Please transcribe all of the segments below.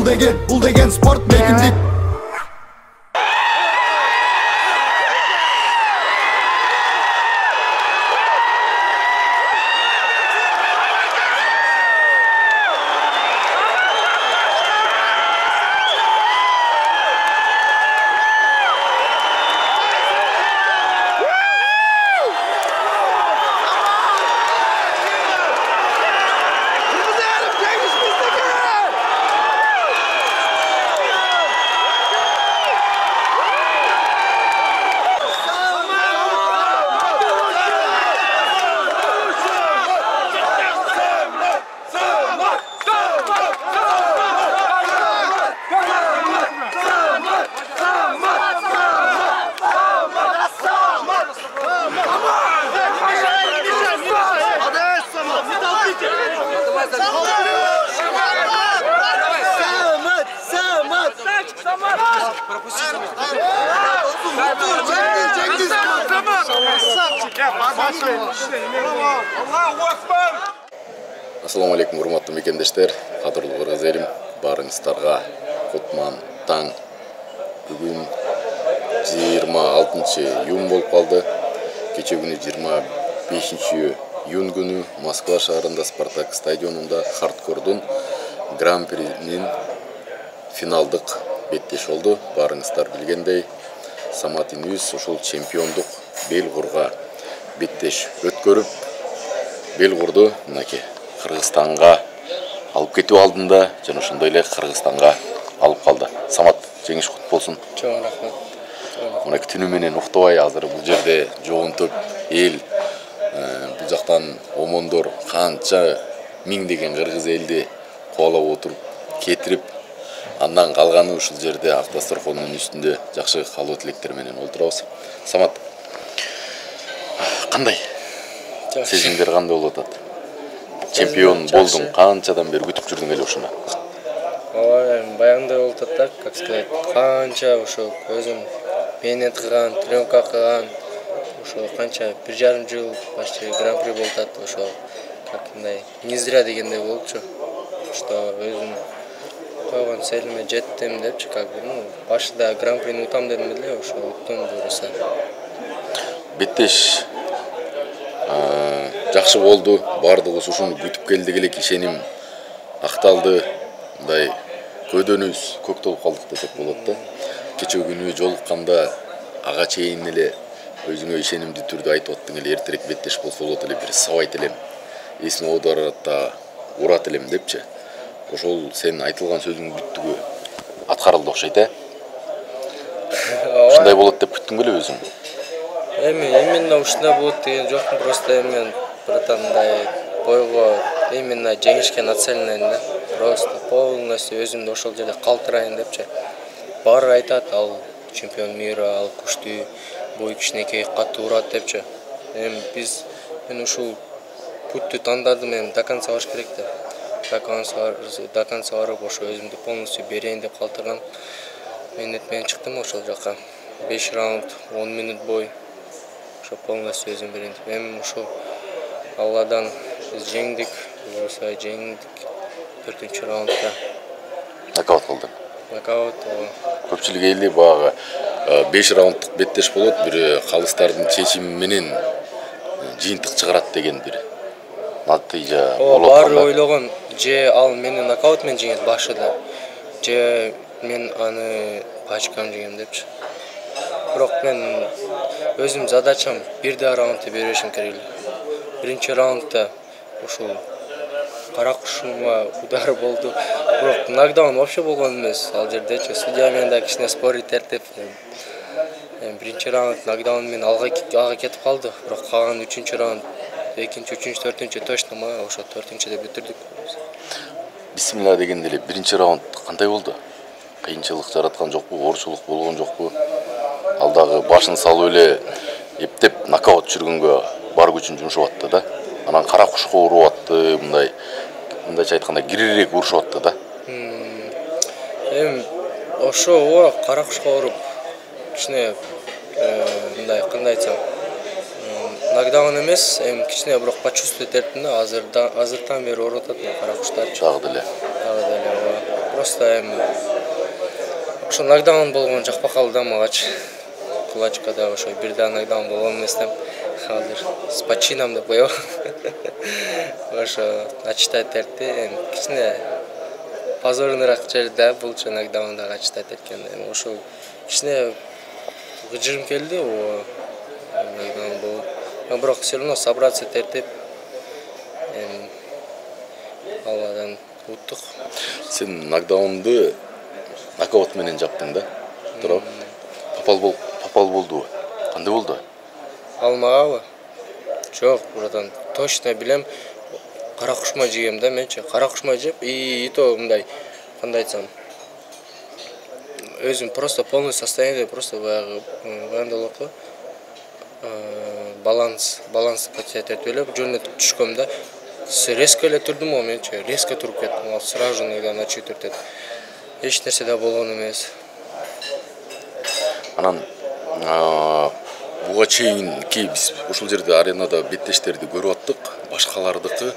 Бул деген спорт мекендик. Assalamu alaikum урматтуу мекендештер, кадырлуу кыргыз элим, баарыңыздарга кутман таң. Бүгүн 26-июнь болуп калды. Кече күнү 25-июнь күнү Москва шаарында Спартак стадионунда хардкордун гран-принин финалдык беттеш болду. Баарыңыздар билгендей, Самат Инүс ушул чемпиондук Белгурга беттеш өткөрүп, Белгурду мынакей Кыргызстанга алып кетүү алдында жана ошондой эле Кыргызстанга алып калды. Самат, жеңиш кут болсун. Чоң рахмат. Мына түнү менен уктабай, азыр бул жерде жоон топ эл, бул жактан омондор канча миңдеген кыргыз элди кубалап отуруп кетирип, андан калганы ушул жерде автостраховканын үстүндө жакшы каалоо тилектер менен олтурабыз. Самат, кандай? Сезимдер кандай болуп атат? Чемпион болдуң, канчадан бери күтүп жүрдүң эле ушуну? Ооба, баягындай болуп атат, как сказать, канча ошо өзүм менет кылган, тренировка кылган, ошо канча 1,5 жыл почти гран-при болуп атат, ошо как мындай не зря дегендей болупчу. Что өзүм койгон целиме жеттим депчи, как бы, башында гран-прини утам дедим эле, ошо уттум буюрса. Беттеш жакшы болду, бардыгыбыз ушуну күтүп келдик элек, ишеним акталды, мындай көдөнүбүз көк толуп калдык десек болот да. Кече күнү жолукканда ага чейин эле өзүңө ишенимдүү түрдө айтып аттың эле, эртерээк беттеш болсо болот эле, бир сабайт элем, эсиме оодарат да урат элем депчи. Ошол сен айтылган сөзүң бүттүгү аткарылды окшойт, Ушундай болот деп күттүң беле өзүң? Именно ушундай болот деген жоктун, просто мен братандай бойго именно жеңишке нацелен да. Просто полностью өзүмдү ошол жерде калтырайын депчи. Баары айтат, ал чемпион мира, ал күчтүү, бою кичинекей, катуу урат депчи. Мен ушул путты тандадым, мен до конца барыш керек деп. До конца барып, ошо өзүмдү полностью берейин деп калтыргам. Мен чыктым ошол жака. 5 раунд, 10 минут бой. Ошо полностью өзүм берейин деп. Мен ушул Алладан жеңдик, буюрса жеңдик 4-чү раундда. Нокаут кылдың. Нокаут. Көпчүлүк элди баягы 5 раунддук беттеш болот, бир калыстардын чечими менен жыйынтык чыгарат деген бир натыйжа болот. Баары ойлогон, же ал мени нокаут менен жеңет башыда, же мен аны по очкам жеңем депчи. Бирок мен өзүм задачам бирде раундты беришим керек эле. Биринчи раундда ушул кара кушума удар болду. Бирок нокдаун вообще болгон эмес. Ал жердечи судья менен да кичине спорить этип, биринчи раунд нокдаун менен ага кетип калды. Бирок калган 3-чү раунд, 2-чү, 3-чү, 4-чү точно ма, ошо 4-чүдө бүтүрдүк. Бисмилла дегенде эле биринчи раунд кандай болду? Кыйынчылык жараткан жокпу, оорчулук болгон жокпу? Ал дагы башын салып эле эптеп нокаут жүргөнгө бар күчүн жумшап атты да. Анан кара кушка уруп атты, мындайча айтканда кирирээк урушуп атты да. Ошо кара кушка уруп кичине мындай кандай айтсам, нокдаун эмес, кичине бирок почувствовать эрдим да, азыртан бери ооруп атат кара куштар. Дагы деле. просто эми ошо нокдаун болгон жакпа калды да магачы. Кулачкада ошо бир да нокдаун болгон эместен азыр с почином деп коебу. Ошо ачтайт эртти, эми кичине позорныраак жери да булчу нокдаундагы ачтайт эрткенде. Эми ошо кичине гыжырым келди, нокдаун болуп. Бирок все равно собраться тертип Алладан уттук. Сен нокдаунду нокаут менен жаптың да? Туурабы? Попал болду. Кандай болду? Алмагабы? Жок, buradan точно билем. Кара кушма жегем да менчи. Кара кушма жеп, и то мындай, кандай айтсам, өзүм просто полный состояние, просто баягы болот го. Баланс потерять элеп жөнөтүп түшкөм да. Резко эле турдум го менчи, резко туруп кеттим. Ал сразу начать түртөт. Эч нерсе да болгон эмес. Анан буга чейинки биз ушул жерде аренада беттештерди көрүп аттык. Башкалардыкы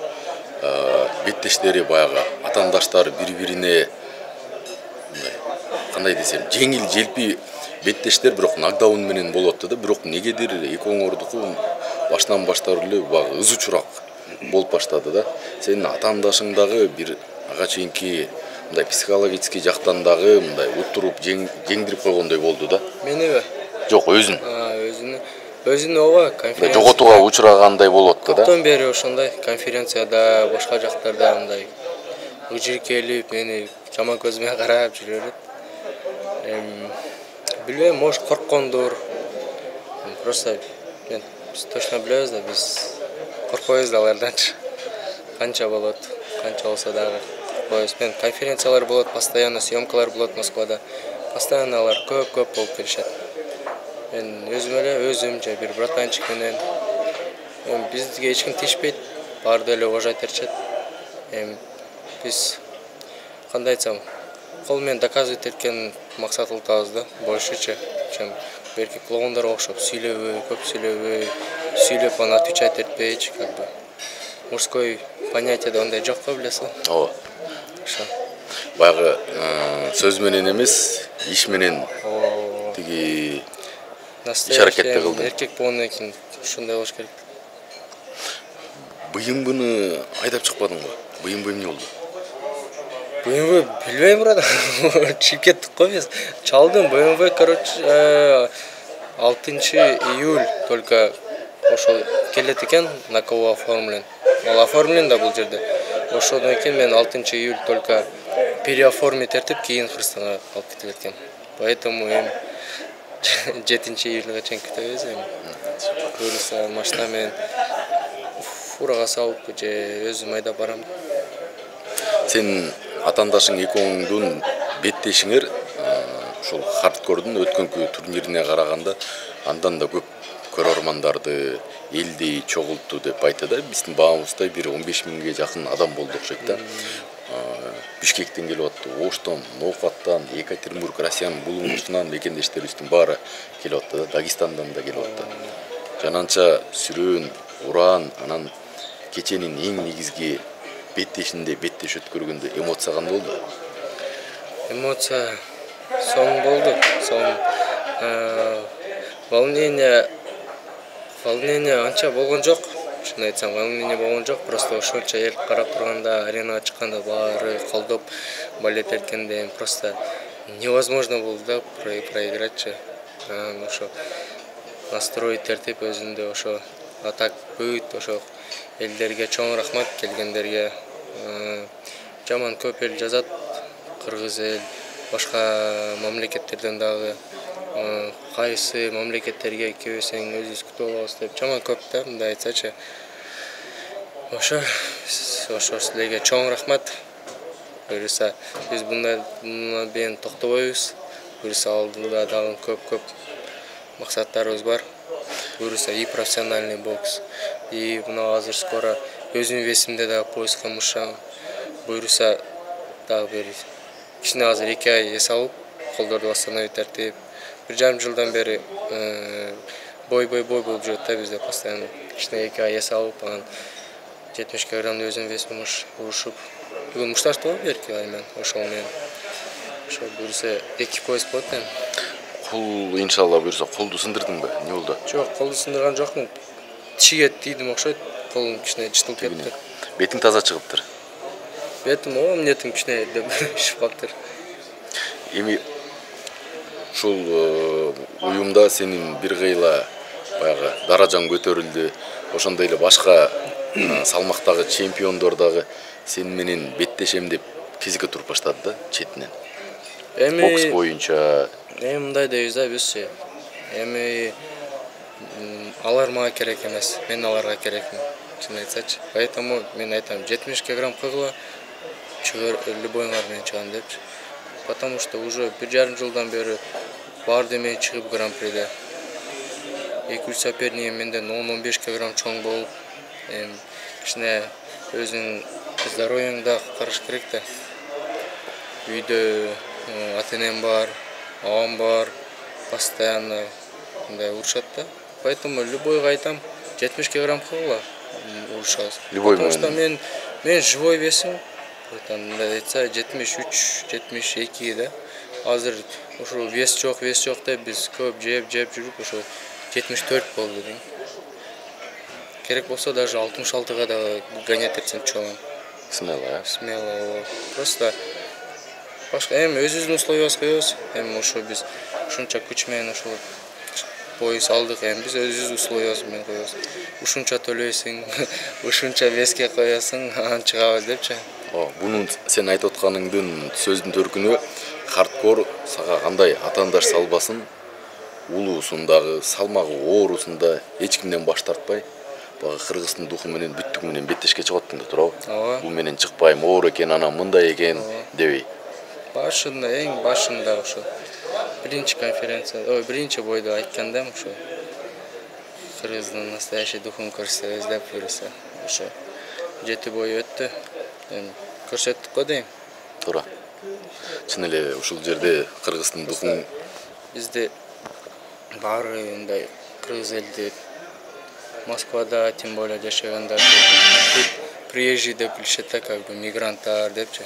беттештери баягы атаандаштар бири-бирине кандай десем, жеңил желпи беттештер бирок нокдаун менен болуп атты да. Бирок негедир экөөңөрдүкү башынан баштап эле баягы ызучураак болуп баштады да. Сенин атаандашың дагы бир ага чейинки мындай психологический жактан дагы мындай уттуруп жеңдирип койгондой болду да. Мениби? Жок, өзүн. Өзүн ооба, конференция. Жоготууга учурагандай болуп атты да. Октон бери ошондой конференцияда, башка жактарда мындай ыжыр келип, мени жаман көз менен карап жүрө берет. Билбейм, может корккондур. Просто биз точно билебиз да, биз коркпойбуз да аларданчы. Канча болот, канча болсо дагы коркпойбуз. Мен конференциялар болот, постоянно съемкалар болот Москвада. Постоянно алар көп болуп келишет. Мен өзүм же бир братанчик менен бизге эч ким тиешпейт, баарды эле уважать этишет. Биз кандай айтсам, кол менен доказывать эткен максат кылтабыз да, большучу, чем берки клоундорго окшоп көп сүйлөбөй, сүйлөп аны отвечать этпейчи, как бы. Мужской понятиеде андай жок го, билесиң. Ооба. Ошо. Баягы сөз менен эмес, иш менен тиги иш аракетти кылдың. Эркек болгондон кийин ушундай болуш керек. БМВны айдап чыкпадыңбы? БМВ эмне болду? БМВ билбейм, брат. Чыгып кеттик го биз. Чалдым БМВ, короче, 6 июль только ошол келет экен, на кого оформлен. Ал оформлен да бул жерде. Ошондон кийин мен 6 июль только переоформить этип, кийин Кыргызстанга алып кетилет экен. Поэтому 7 июльга чейин күтөбүз эми. Буюрса машина менен фурага салып же өзүм айдап барам. Сен атаандашың экөөңдүн беттешиңер ушул хардкордун өткөнкү турнирине караганда андан да көп көрөрмандарды элди чогултту деп айтты да. Биздин баабызда бир 15 миңге жакын адам болду окшойт да. Бишкектен келип атты, Оштон, Ноокаттан, Екатеринбург, Россиянын булуңушунан мекендештерибиздин баары келип атты да, Дагестандан да келип атты. Жананча сүрөөн, уран, анан кеченин эң негизги беттешинде беттеш өткөргөндө эмоция кандай болду? Эмоция соң болду. Волнение анча болгон жок. Шуну айтсам, волнение болгон жок. Просто ошончо эл карап турганда, аренага чыкканда баары колдоп балет эрткенде просто невозможно болду да проиграччы. Ошо настрой тертип өзүндө ошо атак бүт ошо элдерге чоң рахмат келгендерге. Жаман көп эл жазат, кыргыз эл, башка мамлекеттерден дагы кайсы мамлекеттерге келсең өзүбүз күтүп алабыз деп жаман көп да, мындай айтсачы. Ошо силерге чоң рахмат. Буюрса биз мындан бери токтобойбуз. Буюрса алдыда дагы көп максаттарыбыз бар. Буюрса и профессиональный бокс, и мына азыр скоро өзүмдүн весимде дагы пояс камышам. Буюрса дагы бир кичине азыр 2 ай эс алып, колдорду восстановить этип, 1,5 жылдан бери бой болуп жүрөт да бизде постоянно. Кичине 2 ай эс алып, анан 70 килограммды өзүмдүн весимде урушуп. Бүгүн мушташтуу берки аймен ошол менен. ошо буюрса 2 пояс болот эми. Кол иншалла буюрса колду сындырдың ба? Не болду? Жок, колду сындырган жокмун. Тишиге тийдим окшойт. Колум кичине жытылып кетти. Бетиң таза чыгыптыр. Бетим эмнетим кичине деп шып калыптыр. Эми ушул уюмда сенин бир кыйла баягы даражаң көтөрүлдү. Ошондой эле башка салмактагы чемпиондор дагы сен менен беттешем деп кезекке туруп баштады да четинен. Бокс боюнча мындай дейбиз да бизчи. Эми алар мага керек эмес, мен аларга керекмин. Чын айтсачы. Поэтому мен айтам 70 кг койгула, чыгар любойңар менен чыгам депчи. Потому что уже 1,5 жылдан бери бар демей чыгып гран-приде. 2-3 соперник менден 10-15 кг чоң болуп, кичине өзүң здоровьяңда караш керек да. Үйдө ата-энем бар, агам бар, постоянно мындай урушат да. Поэтому любойга айтам 70 кг койгула, урушабыз. Потому что мен живой весим. Мындай айтса 73-72 да. Азыр ошо вес жок деп биз көп жеп жүрүп ошо 74 болду дейм. Керек болсо даже 66-га да гонять этсем чоң. Смело. Просто башка өзүбүздүн условиябыз коебуз. Ошо биз ушунча күч менен ошо пояс алдык. Биз өзүбүздүн условиябыз менен коебуз. Ушунча төлөйсүң, ушунча веске коесуң, анан чыгабыз депчи. Бунун сен айтып атканыңдын сөздүн төркүнү хардкор сага кандай атаандаш салбасын, улуусундагы, салмагы оорусунда эч кимден баш тартпай, бага кыргыздын духу менен бүттүгү менен беттешке чыгып аттың да туурабы? Бул менен чыкпайм, оор экен, анан мындай экен дебей. Башында, эң башында ошо биринчи конференция, биринчи бойдо айткандам ошо кыргыздын настоящий духун көрсөтөбүз деп буюрса. Ошо 7 бой өттү. Көрсөттүк го дейм. Туура. Чын эле ушул жерде кыргыздын духун бизде баары мындай кыргыз элди Москвада тем более жашагандар приезжий деп билишет да, как бы мигранттар депчи.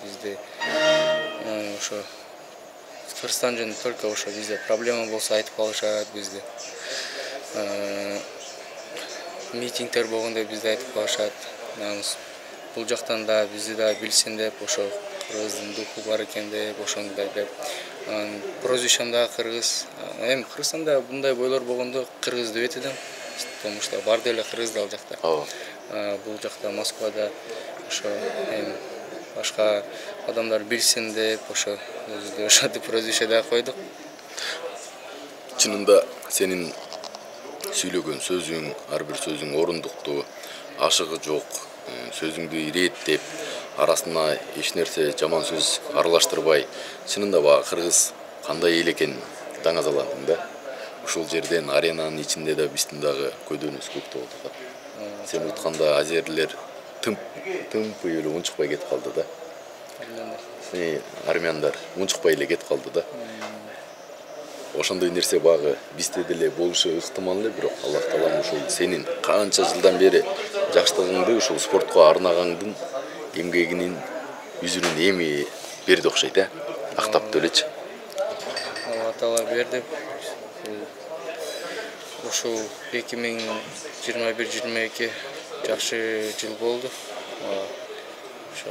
Бизде ошо Кыргызстан жөнүндө только ошо бизде проблема болсо айтып калышат бизде. Митингдер болгондо бизди айтып калышат. Бул жактан да бизди да билсин деп ошо кыргыздын духу бар экен деп ошондой деп. Прозвищем да кыргыз. Кыргызстанда мындай бойлор болгондо кыргыз деп этедим. Потому что бар деле кыргыз да ал жакта. Бул жакта Москвада ошо башка адамдар билсин деп ошо өзүбүздө ошентип прозвище да койдук. Чынында сенин сүйлөгөн сөзүң, ар бир сөзүң орундуктуу, ашыгы жок, сөзүңдү ирээттеп, арасына эч нерсе жаман сөз аралаштырбай, чынында бага кыргыз кандай эл экенин даңазаландың да. Ушул жерден аренанын ичинде да биздин дагы көдөөнүбүз көп болуп атат. Сен утканда азерлер тымпый эле унчукпай кетип калды да. Армяндар унчукпай эле кетип калды да. Ошондой нерсе багы бизде деле болушу ыктымал эле, бирок Аллах таалам ушул сенин канча жылдан бери жаштыгыңды ушул спортко арнагандын эмгегинин үзүрүн эми берди окшойт, актап делечи. Алла таала берди. Ушул 2021-22 жакшы жыл болду. Ошо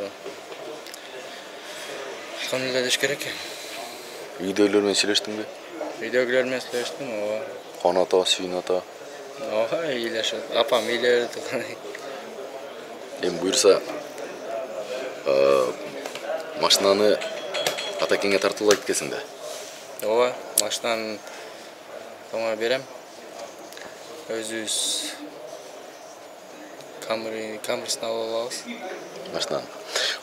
алхамдулилlah деш керек. Үйдөгүлөр менен сүйлөштүңбү? Үйдөгүлөр менен сүйлөштүм, Кон ата, сүйүн ата. Ыйлашат. Апам ыйлайт. Эми буюрса машинаны атакеңе тартуулайт экенсиң да. Машинаны тоңа берем. Өзүбүз камерасына алып алабыз. Машинаны.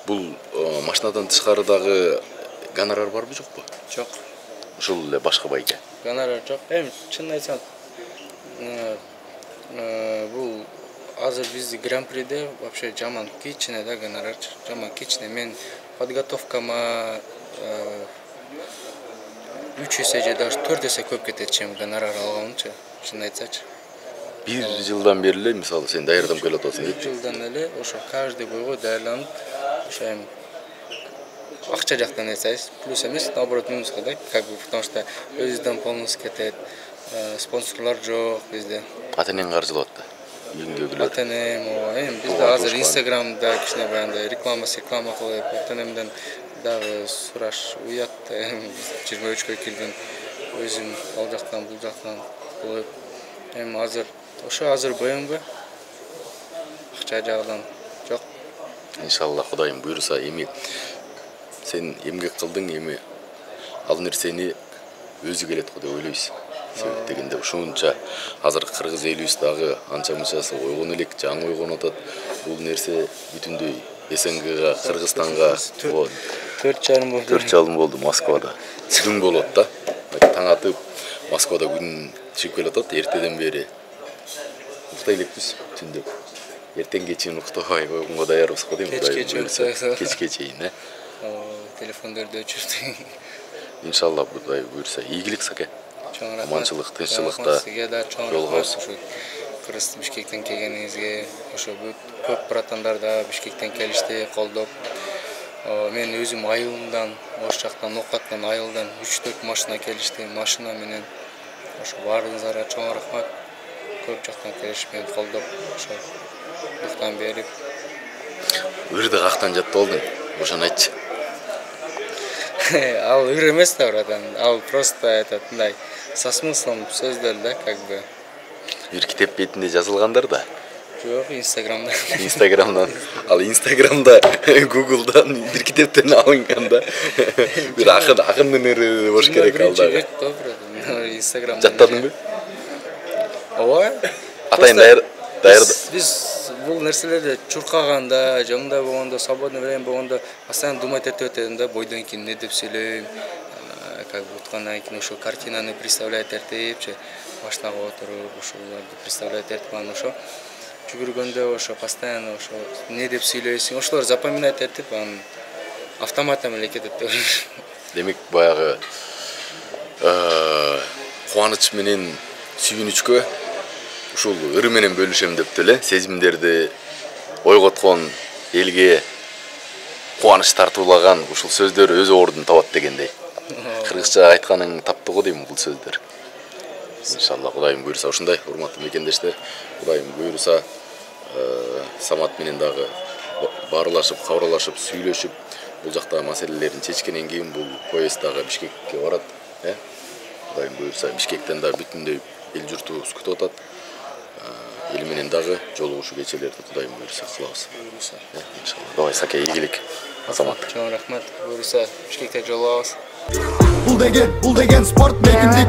Бул машинадан тышкары дагы гонорар барбы жокпу? Жок. Ушул эле башка байке. Гонорар жок. Чын айтсам, бул азыр бизди гран-приде вообще жаман кичине да гонорар. Жаман кичине. Мен подготовкама 3 эсе же даже 4 эсе көп кетет, чем гонорар алганымчы. Чын айтсачы. Бир жылдан бери эле мисалы сен даярданып келип атасың. Бир жылдан эле ошо каждый бойго даярданып, ошо акча жактан эсебиз, плюс эмес, наоборот минуска да, как бы, потому что өзүбүздөн полностью кетет, спонсорлор жок bizde. Ата-энең каржылап атты. Үйүңдө билер. Ата-энем, эми бизде азыр Инстаграмда кичине баягындай реклама кылып, ата-энемден дагы сураш уят, 23-кө келген өзүм ал жактан бул жактан кылып, эми азыр БМВ акча жагынан жок. Иншалла Кудайым буйруса, эми сен эмгек кылдың, эми ал нерсени өзү келет го деп ойлойсуз. Себеп дегенде ушунча азыр кыргыз элибиз дагы анча мынчасы ойгон элек, жаңы ойгон атат. Бул нерсе бүтүндөй СНГга, Кыргызстанга 4,5 болду Москвада. Түн болот да. Таң атып Москвада күн чыгып келатат, эртеден бери уктай элекпиз түндө. Эртеңге чейин уктабай койгонго даярбыз го дейм. Кечке чейин, телефондорду өчүрдү. Иншалла Кудай буйруса, ийгилик саке. Аманчылык, тынччылыкта сизге да чоң рахмат. Кыргыз Бишкектен келгениңизге, ошо көп братандар да Бишкектен келишти, колдоп. Мен өзүм айылымдан, ош жактан, Окаттан айылдан 3-4 машина келишти, машина менен. Ошо баарыңыздарга чоң рахмат. Көп жактан келишип, мени колдоп, ошо буктан берип. Үрдө кактан жатты болдуң? Ошону айтчы. Ал ыр эмес да, братан. Ал просто мындай со смыслом сөздөр да, как бы. Бир китеп бетинде жазылгандар да. Жок, Инстаграмда. Инстаграмдан. Ал Инстаграмда, Гуглдан бир китептен алынган да. Бир акындын ыры бош керек ал дагы. Инстаграмда. Жаттадыңбы? Ооба. Атайын даяр. Биз бул нерселерди чуркаганда, жамда болгондо, свободный время болгондо постоянно думать этем да, бойдон кийин эмне деп сүйлөйм, как бы уткандан кийин ошо картинаны представлять этипчи, машинага отуруп, ошолорду представлять этип, анан ошо жүгүргөндө ошо постоянно ошо эмне деп сүйлөйсүң, ошолор запоминать этип, анан автоматтан эле кетет деп. Демек баягы кубаныч менен сүйүнүчкө ушул ыры менен бөлүшөм деп эле сезимдерди ойготкон элге кубаныч тартуулаган ушул сөздөр өз ордун табат дегендей. Кыргызча айтканың тапты го дейм бул сөздөр. Иншалла Кудайым буйруса ушундай, урматтуу мекендештер. Кудайым буйруса Самат менен дагы баарлашып, кабарлашып, сүйлөшүп, бул жакта маселелерин чечкенден кийин бул поезд дагы Бишкекке барат, Кудайым буйруса Бишкектен да бүтүндөй эл журтубуз күтүп атат. Эл менен дагы жолугушуу кечелерди Кудайым буйруса кылабыз. Иншалла. Давай саке, ийгилик. Азамат. Чоң рахмат. Буйруса Бишкекте жолугабыз. Бул деген спорт мекендик.